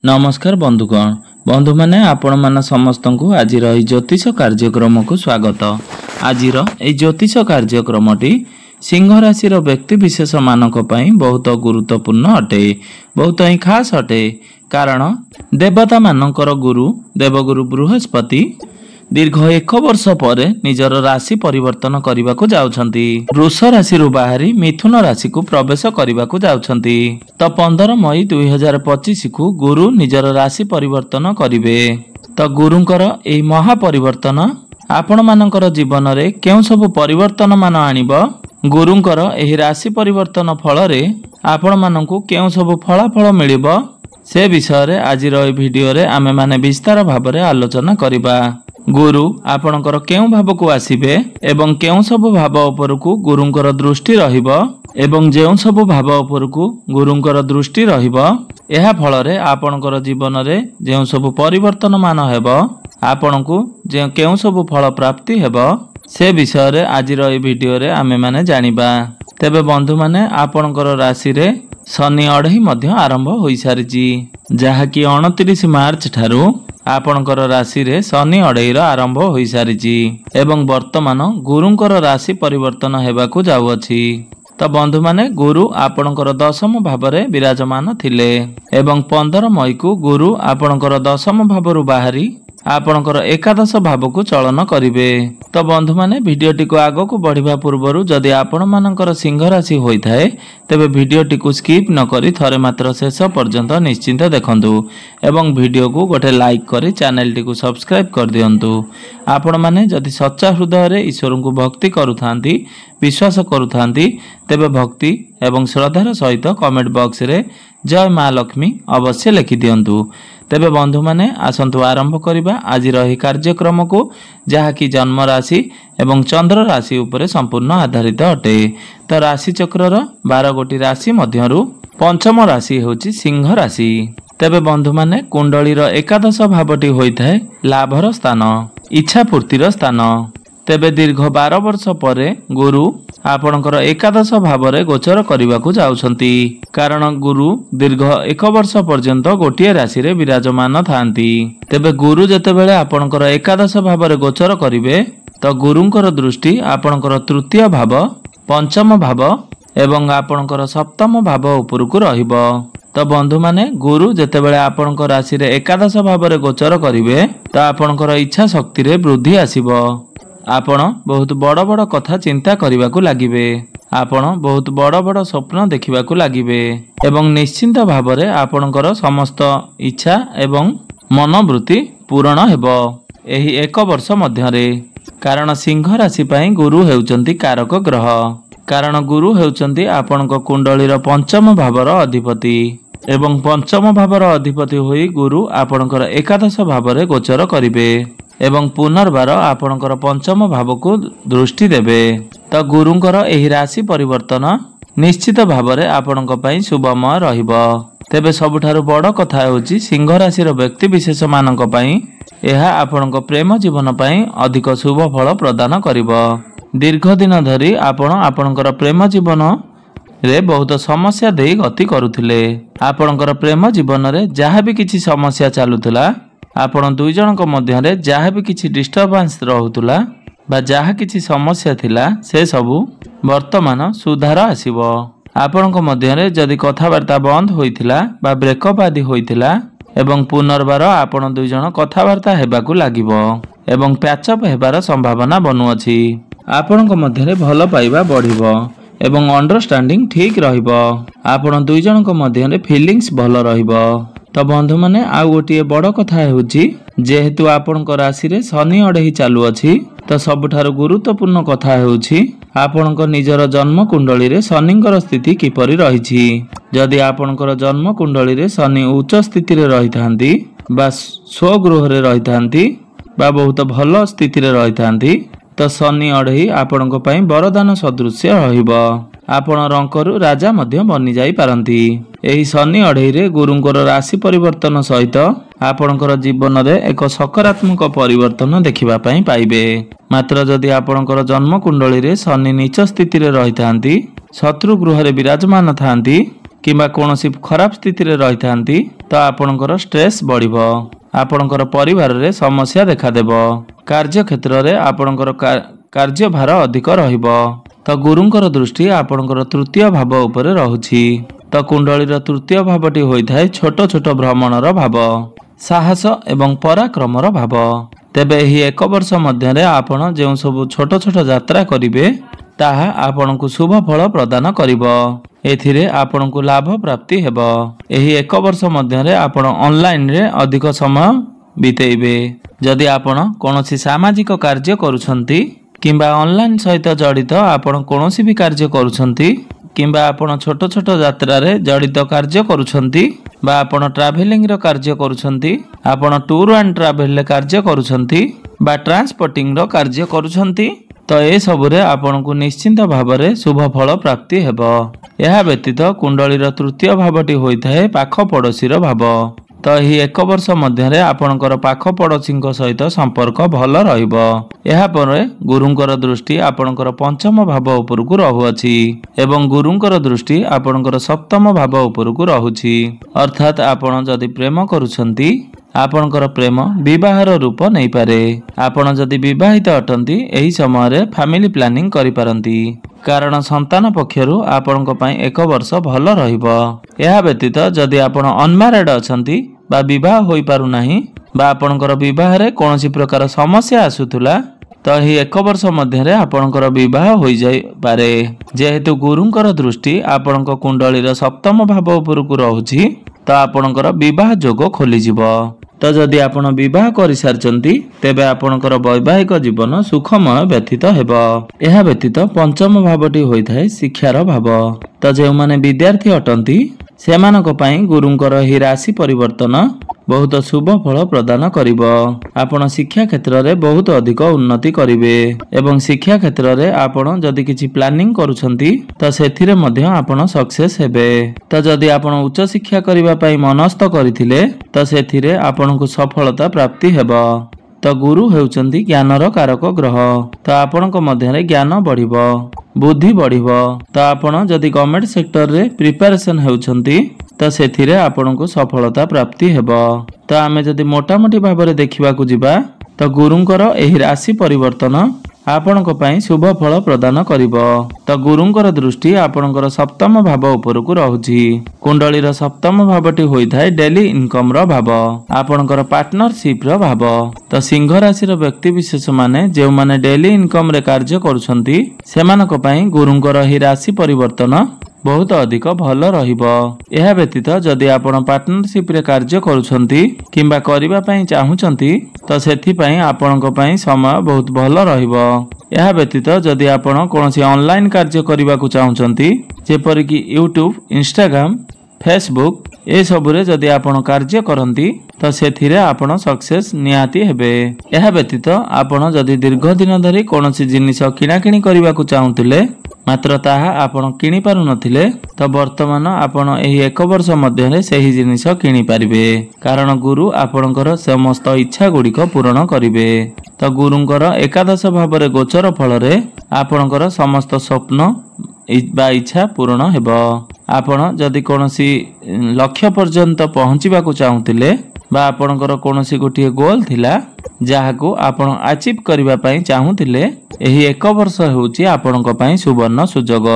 नमस्कार बंधुगण बंधु माने आपण मान समस्त को आज ज्योतिष कार्यक्रम को स्वागत। आज ज्योतिष कार्यक्रमटी सिंह राशि व्यक्ति विशेष मानक पई बहुत गुरुत्वपूर्ण अटे, बहुत ही खास अटे। कारण देवता मानकर गुरु देवगुरु बृहस्पति दीर्घ 1 वर्ष पर निजर राशि परिवर्तन करने को जाउछंती। वृष राशि बाहरी मिथुन राशि को प्रवेश करने को जाउछंती। तो 15 मई 2025 को गुरु निजर राशि परिवर्तन करिवे। तो गुरुंकर एही महापरिवर्तन आपण मानकर जीवन रे केउ सब परिवर्तन मान आनिबो, गुरुंकर एही राशि परिवर्तन फल रे आपण मानकु केउ सब फलाफल मिलिबो, से विषय रे आज वीडियो रे आमे माने विस्तार भाव रे आलोचना करिबा। गुरु आपणकर केउ भाव को आसीबे एवं केउ सब भाव उपर को गुरुंकर दृष्टि रहिबो एवं जेउ सब भाव उपर को गुरुंकर दृष्टि रहिबो, एहा फल रे आपणकर जीवन रे जेउ सब परिवर्तन मान हेबो, आपणकु जे केउ सब फल प्राप्ति हेबो, से विषय रे आज वीडियो रे आमे माने जानिबा। तेबे बंधु माने आपणकर राशि रे शनि अढ़ई मध्य आरंभ होई सारिची, जहा कि 29 मार्च ठारू आपणकर राशि रे शनि अढ़ईर आरंभ होई सारिची एवं वर्तमान गुरुंकर राशि परिवर्तन हेबाकु जाउअछि। तो बंधु माने गुरु आपणकर दशम भाव रे विराजमान थिले एवं 15 मई को गुरु आपणकर दशम भावरु बाहरी आपणकर एकादश भाव को चलन करिवे। तो बंधु माने वीडियोटी को आगो को बढ़िबा पूर्वरु जदि आपण मानकर सिंह राशि होई थाए तेबे वीडियोटी को स्किप न करी थरे मात्र शेष पर्यंत निश्चिंत देखंतु एवं वीडियो को गोटे लाइक करी चैनल टी को सब्सक्राइब कर दियंतु। आपण माने जदि सच्चा हृदय रे ईश्वर को भक्ति करूथांती विश्वास करूथांती तेबे भक्ति एवं श्रद्धार सहित कमेंट बॉक्स रे जय मां लक्ष्मी अवश्य लिखि दियंतु। तेबे बंधु माने आसंतु आरंभ करिबा आज रही कार्यक्रम को, जहा कि जन्म राशि एवं चंद्र राशि उपरे संपूर्ण आधारित अटे। तो राशि चक्रर 12 गोटी राशि मध्यरु पंचम राशि होची सिंह राशि। तेबे बंधु माने कुंडलीर एकादश भावटी होइथाय लाभर स्थान, इच्छा पूर्तिर स्थान। तेबे दीर्घ 12 वर्ष परे गुरु आपणकर एकादश भाव रे गोचर करने को जाउछंती। कारण गुरु दीर्घ 1 वर्ष पर्यंत गोटे राशि रे विराजमान थांती। तेबे गुरु जेतेबेले आपणकर एकादश भाव रे गोचर करिवे तो गुरुंकर दृष्टि आपणकर तृतीय भाव, पंचम भाव एवं आपणकर सप्तम भाव उपर को रहिबो। तो बंधु माने गुरु जेतेबेले आपणकर राशि रे एकादश भाव रे गोचर करिवे तो आपणकर इच्छा शक्ति रे वृद्धि आसीबो। आपण बहुत बड़ बड़ कथा चिंता करने को लगिबे, आपण बहुत बड़ बड़ स्वप्न देखा लगिबे एवं निश्चिंत भाव रे आपणकर समस्त इच्छा एवं मनोवृत्ति पूरण हेबो एही 1 वर्ष मध्यरे। कारण सिंह राशि पई गुरु हेउचंती कारक ग्रह। कारण गुरु हेउचंती आपणक कुंडलीर पंचम भावर अधिपति एवं पंचम भावर अधिपति होई गुरु आपणकर एकादश भाव रे गोचर करिवे एवं पुनर्बार आपणकर पंचम भाव को दृष्टि देवे। तो गुरुंकर एही राशि परिवर्तन निश्चित भाव रे आपणक पई शुभमय रहिबो। तेबे सबुठारु बड़ कथा होची सिंह राशि व्यक्ति विशेष मानक पई एहा आपणक प्रेम जीवन पई अधिक शुभ फल प्रदान करिवो। दीर्घ दिन धरी आपणकर प्रेम जीवन रे बहुत समस्या देई गति करुथिले। आपणकर प्रेम जीवन रे जहा भी किछि समस्या चालुथिला, आपण दुई जनक मध्य रे जहा भी किछि डिस्टर्बेंस रहुतुला बा जहा किछि समस्या थिला से सबु वर्तमान सुधार आसीबो। आपणक मध्य रे जदि कथावार्ता बंद होइथिला बा ब्रेकअप आदि होइथिला एवं पुनर्बार आपण दुई जन कथावार्ता हेबाकु लागिबो एवं पैचअप हेबार संभावना बनुअछि। आपणक मध्य रे भल पाइबा बढ़िबो एवं अंडरस्टैंडिंग ठीक रहिबो। आपण दुई जनक मध्य रे फीलिंग्स भल रहिबो। तो बंधु माने आ गोटे बड़ कथा होची जेहेतु आपणक राशि रे शनि अढ़ई चालू अछि तो सबुठारु गुरुत्वपूर्ण कथा होची आपणक निजर जन्म कुंडली रे शनिंकर स्थिति किपरि रहिछि। जदि आपणकर जन्म कुंडली रे शनि उच्च स्थिति रे रहिथांती बा स्वगृह रे रहिथांती बा बहुत भल स्थिति रे रहिथांती तो शनि अढ़ई आपणक पई वरदान सदृश्य रहिबो। आपण रंकरु राजा मध्य बनी जाई पारंती। एही शनि अढ़ई रे गुरुंकर राशि परिवर्तन सहित आपणकर जीवन रे एक सकारात्मक परिवर्तन देखिबा पई पाइबे। मात्र जदि आपणकर जन्म कुंडली रे शनि नीच स्थिति रे रहिथांती, शत्रु गृह रे विराजमान थांती किंबा कोनोसी खराब स्थिति रे रहिथांती तो आपणकर स्ट्रेस बढ़िब। आपणकर परिवार रे समस्या देखा देबो। कार्य क्षेत्र रे आपणकर कार्य भार अधिक रहिब। तो गुरुंकर दृष्टि आपणकर तृतीय भाव उपरे रहुछि। तो कुंडलीर तृतीय भावटी होइथाय छोट छोट भ्रमणर भाव, साहस एवं पराक्रमर भाव। तेबे एही एक वर्ष मध्य रे आपण जेउ सब छोट छोट यात्रा करिवे ताहा आपणकु शुभ फल प्रदान करिवो। एथिरे आपणकु लाभ प्राप्ति हेबो। एही एक वर्ष मध्य रे आपण ऑनलाइन रे अधिक समय बितेइबे। जदि आपण कोनोसी सामाजिक कार्य करूछंती किंबा ऑनलाइन सहित जड़ित आपण कोनोसी भी कार्य करूछंती किंबा आपण छोट छोट यात्रा रे जड़ित कार्य करूछंती बा आपण ट्रैवलिंग रो कार्य करूछंती, आपण टूर एंड ट्रैवल रे कार्य करूछंती बा ट्रांसपोर्टिंग रो कार्य करूछंती तो ए सबुरे आपनकु निश्चिंत भावरे शुभ फल प्राप्ति हेबो। यह व्यतीत कुंडलीर तृतीय भावटी होइथाय पाख पड़ोसीर भाव। तो यही एक वर्ष मध्य आपणकर पाख पड़ोसी सहित संपर्क भल रहिबो। यह परे गुरुंकर दृष्टि आपणकर पंचम भाव उपरकु रहुअछि एवं गुरुंकर दृष्टि आपणकर सप्तम भाव उपरकु रहुछि। अर्थात आपण जदि प्रेम करूछंती आपणकर प्रेम विवाहर रूप नहीं पारे। आपण जदि विवाहित अटंती एही समय रे फैमिली प्लानिंग करि पारंती, कारण संतान पक्षरु आपणक पई एक वर्ष भल रहिबो। यह व्यतीत जदि आपण अनमैरिड अछंती बा विवाह होई पारु नाही बा आपणकर विवाह रे कोनोसी प्रकार समस्या आसुथुला तो ही एक वर्ष मध्य रे आपणकर विवाह होई जाय पारे। जेहेतु गुरुंकर दृष्टि आपणक कुंडलीर सप्तम भाव उपरकु रहुछि तो आपणकर विवाह जोग खोली जिवो। तो जदि आपण विवाह करि सारचंती तेबे आपणकर वैवाहिक जीवन सुखमय व्यतीत हेबो। एहा व्यतीत पंचम भावटी होइथाय शिक्षार भाव। तो जे माने विद्यार्थी अटंती सेमानक पई गुरुंकर ही राशि परिवर्तन बहुत शुभ फल प्रदान करिवो। आपण शिक्षा क्षेत्र रे बहुत अधिक उन्नति करिवे एवं शिक्षा क्षेत्र रे आपण जदि किछि प्लानिंग करूछंती तो सेथिरे मध्य आपण सक्सेस हेबे। तो जदि आपण उच्च शिक्षा करिवा पई मनस्थ करिथिले तो सेथिरे आपणकु सफलता प्राप्ति हेबो। तो गुरु हेउचंती ज्ञानर कारक ग्रह। तो आपणक मध्य रे ज्ञान बढ़िबो, बुद्धि बढ़िबो। तो आपण जदि गवर्नमेंट सेक्टर रे प्रिपरेशन हेउचंती तो सेथिरे आपणकु सफलता प्राप्ति हेबो। तो आमे जदि मोटामोटी भाबरे देखिबाकू जिबा तो गुरुंकर एही राशि परिवर्तन आपणक पई शुभ फल प्रदान करिवो। तो गुरुंकर दृष्टि आपणकर सप्तम भाव उपरकु रहुछि। कुंडलीर सप्तम भावटी होइथाय डेली इनकम रो भाव, आपणकर पार्टनरशिप रो भाव। तो सिंह राशि रो व्यक्ति विशेष माने जे माने डेली इनकम रे कार्य करूछंती सेमानक पई गुरुंकर एही राशि परिवर्तन बहुत अधिक भल रहिबो। एहा व्यतीत जदि आपण पार्टनरशिप रे कार्य करूछंती किंबा करिबा पई चाहुचंती तो सेथि पई आपणक पई समय बहुत भल रहिबो। एहा व्यतीत जदि आपण कोनोसी ऑनलाइन कार्य करिबाकू चाहुचंती जेपरि कि यूट्यूब, इंस्टाग्राम, फेसबुक ए सबुरे जदि आपण कार्य करंती तो सेथिरे आपण सक्सेस निहाती हेबे। एहा व्यतीत आपण जदि दीर्घ दिन धरि कोनोसी जिनिस किणाकिणी करिबाकू चाहुतिले मात्र ताहा आपण किणी पारु नथिले तो वर्तमान आपण एही एक वर्ष मध्य रे सेही जिनिस किणी पारिबे, कारण गुरु आपणकर समस्त इच्छा गुड़िक पूर्ण करिवे। तो गुरुंकर एकादश भावरे गोचर फल रे आपणकर समस्त स्वप्न बा इच्छा पूर्ण हेबो। आपण जदि कोनोसी लक्ष्य पर्यंत पहुंचीबाकू चाहुतिले बा आपणकर कोनोसी गोटिए गोल थिला जाहाकू आपण अचीव करिबा पई चाहुतिले एही एक वर्ष हेउची आपणक पई सुवर्ण सुजोग।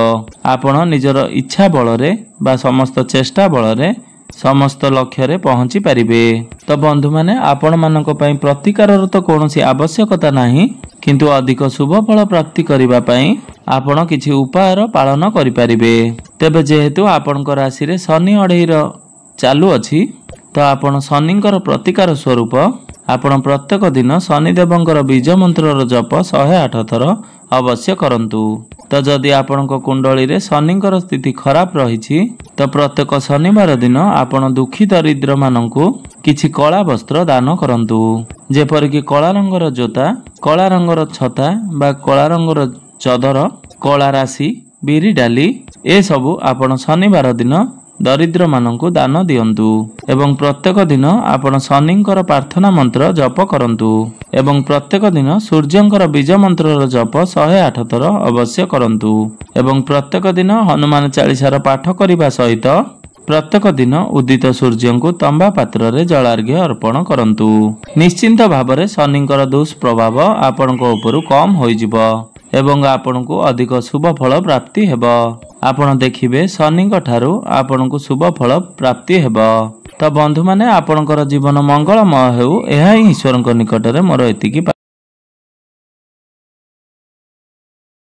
आपण निजर इच्छा बल रे बा समस्त चेष्टा बल रे समस्त लक्ष्य रे पहुंची पारिबे। तो बंधु माने आपण मानक पई प्रतिकारर तो कोनोसी आवश्यकता नाही, किंतु अधिक शुभ फल प्राप्ति करिबा पई आपण किछि उपायर पालन करि पारिबे। तेबे जेहेतु आपणक राशि रे शनि अढेईर चालू अछि तो आपण शनिंकर प्रतिकार स्वरूप आपण प्रत्येक दिन शनिदेवंकर बीज मंत्रर जप 108 थर अवश्य करंतु। तो जदि आपणक कुंडली रे शनिंकर स्थिति खराब रहिछि तो प्रत्येक शनिवार दिन आपण दुखी दरिद्र माननकु किछि कला वस्त्र दान करंतु। जेपरि कि कला रंगर जोता, कला रंगर छता बा कला रंगर चदर, कला राशि, बिरी डाली ए सबु आपण शनिवार दिन दरिद्र माननकु दान दियंतु एवं प्रत्येक दिन आपण शनिंकर प्रार्थना मंत्र जप करंतु एवं प्रत्येक दिन सूर्यंकर बीज मंत्रर जप 108 थर अवश्य करंतु एवं प्रत्येक दिन हनुमान चालीसार पाठ करिबा सहित प्रत्येक दिन उदित सूर्य को तंबा पात्र रे जलार्घ्य अर्पण करंतु। निश्चिंत भाव शनिंकर दुष्प्रभाव आपणक उपरु कम होइजिबो एवं आपणकु अधिक शुभ फल प्राप्ति हेबो। आपण देखिबे शनिंक ठारू आपणकु शुभ फल प्राप्ति हेबो। तो बंधु माने आपणकर जीवन मंगलमय हेउ एहा ही ईश्वरक निकटरे मोर एतिकी